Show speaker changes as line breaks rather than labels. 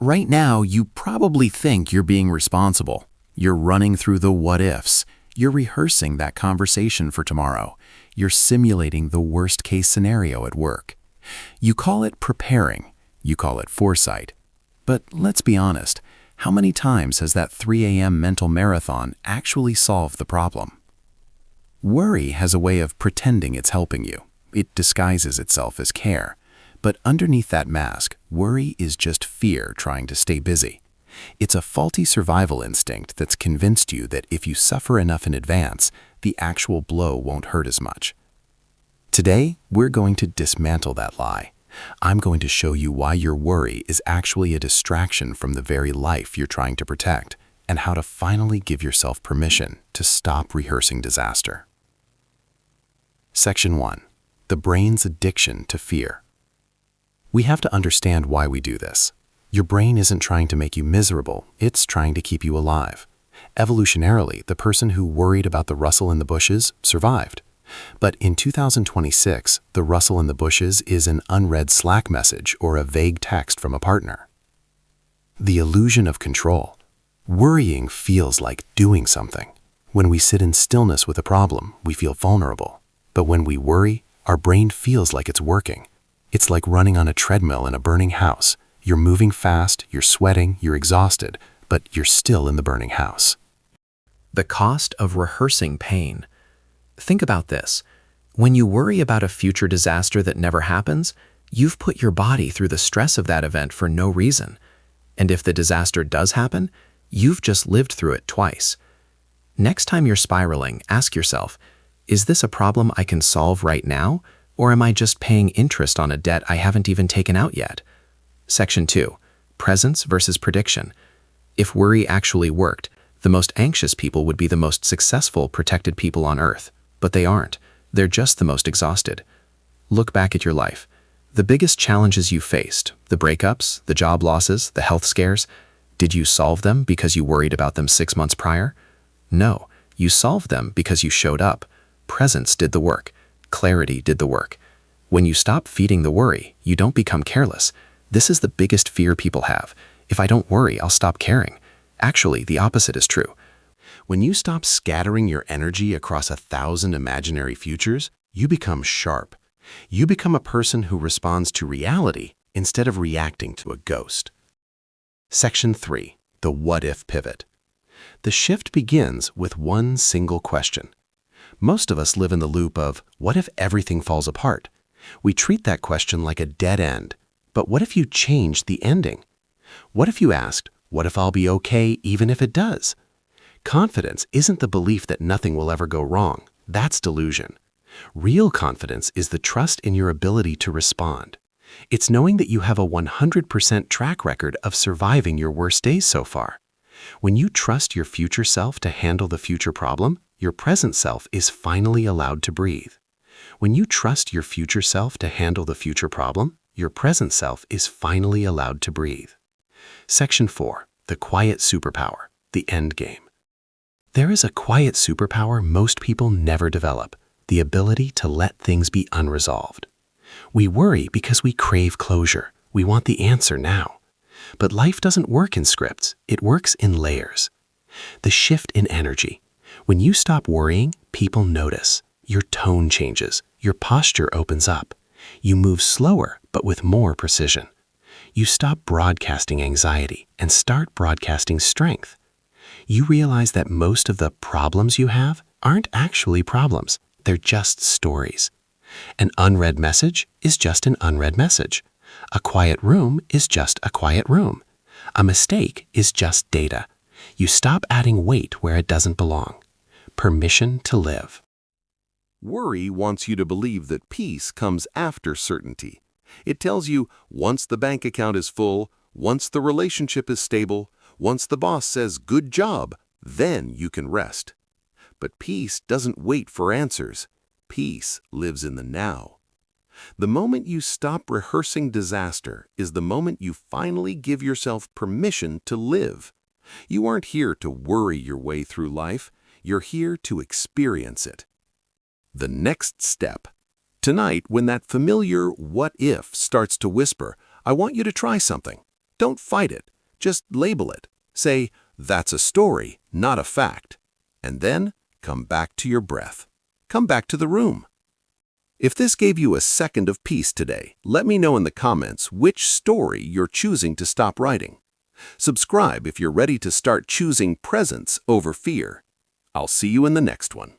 Right now, you probably think you're being responsible. You're running through the what-ifs. You're rehearsing that conversation for tomorrow. You're simulating the worst-case scenario at work. You call it preparing. You call it foresight. But let's be honest, how many times has that 3 a.m. mental marathon actually solved the problem? Worry has a way of pretending it's helping you. It disguises itself as care. But underneath that mask, worry is just fear trying to stay busy. It's a faulty survival instinct that's convinced you that if you suffer enough in advance, the actual blow won't hurt as much. Today, we're going to dismantle that lie. I'm going to show you why your worry is actually a distraction from the very life you're trying to protect, and how to finally give yourself permission to stop rehearsing disaster. Section 1. The brain's addiction to fear. We have to understand why we do this. Your brain isn't trying to make you miserable, it's trying to keep you alive. Evolutionarily, the person who worried about the rustle in the bushes survived. But in 2026, the rustle in the bushes is an unread Slack message or a vague text from a partner. The illusion of control. Worrying feels like doing something. When we sit in stillness with a problem, we feel vulnerable. But when we worry, our brain feels like it's working. It's like running on a treadmill in a burning house. You're moving fast, you're sweating, you're exhausted, but you're still in the burning house.
The cost of rehearsing pain. Think about this. When you worry about a future disaster that never happens, you've put your body through the stress of that event for no reason. And if the disaster does happen, you've just lived through it twice. Next time you're spiraling, ask yourself, is this a problem I can solve right now, or am I just paying interest on a debt I haven't even taken out yet? Section 2. Presence versus prediction. If worry actually worked, the most anxious people would be the most successful, protected people on Earth. But they aren't. They're just the most exhausted. Look back at your life. The biggest challenges you faced, the breakups, the job losses, the health scares, did you solve them because you worried about them 6 months prior? No, you solved them because you showed up. Presence did the work. Clarity did the work. When you stop feeding the worry, you don't become careless. This is the biggest fear people have. If I don't worry, I'll stop caring. Actually, the opposite is true.
When you stop scattering your energy across 1,000 imaginary futures, you become sharp. You become a person who responds to reality instead of reacting to a ghost. Section 3. The what-if pivot. The shift begins with one single question. Most of us live in the loop of, what if everything falls apart? We treat that question like a dead end. But what if you changed the ending? What if you asked, what if I'll be okay even if it does? Confidence isn't the belief that nothing will ever go wrong. That's delusion. Real confidence is the trust in your ability to respond. It's knowing that you have a 100% track record of surviving your worst days so far. When you trust your future self to handle the future problem, your present self is finally allowed to breathe. When you trust your future self to handle the future problem, your present self is finally allowed to breathe. Section 4. The quiet superpower, the end game. There is a quiet superpower most people never develop, the ability to let things be unresolved. We worry because we crave closure. We want the answer now. But life doesn't work in scripts. It works in layers. The shift in energy. When you stop worrying, people notice. Your tone changes. Your posture opens up. You move slower, but with more precision. You stop broadcasting anxiety and start broadcasting strength. You realize that most of the problems you have aren't actually problems. They're just stories. An unread message is just an unread message. A quiet room is just a quiet room. A mistake is just data. You stop adding weight where it doesn't belong. Permission to live.
Worry wants you to believe that peace comes after certainty. It tells you once the bank account is full, once the relationship is stable, once the boss says good job, then you can rest. But peace doesn't wait for answers. Peace lives in the now. The moment you stop rehearsing disaster is the moment you finally give yourself permission to live. You aren't here to worry your way through life. You're here to experience it. The next step. Tonight, when that familiar what if starts to whisper, I want you to try something. Don't fight it. Just label it. Say, that's a story, not a fact. And then come back to your breath. Come back to the room. If this gave you a second of peace today, let me know in the comments which story you're choosing to stop writing. Subscribe if you're ready to start choosing presence over fear. I'll see you in the next one.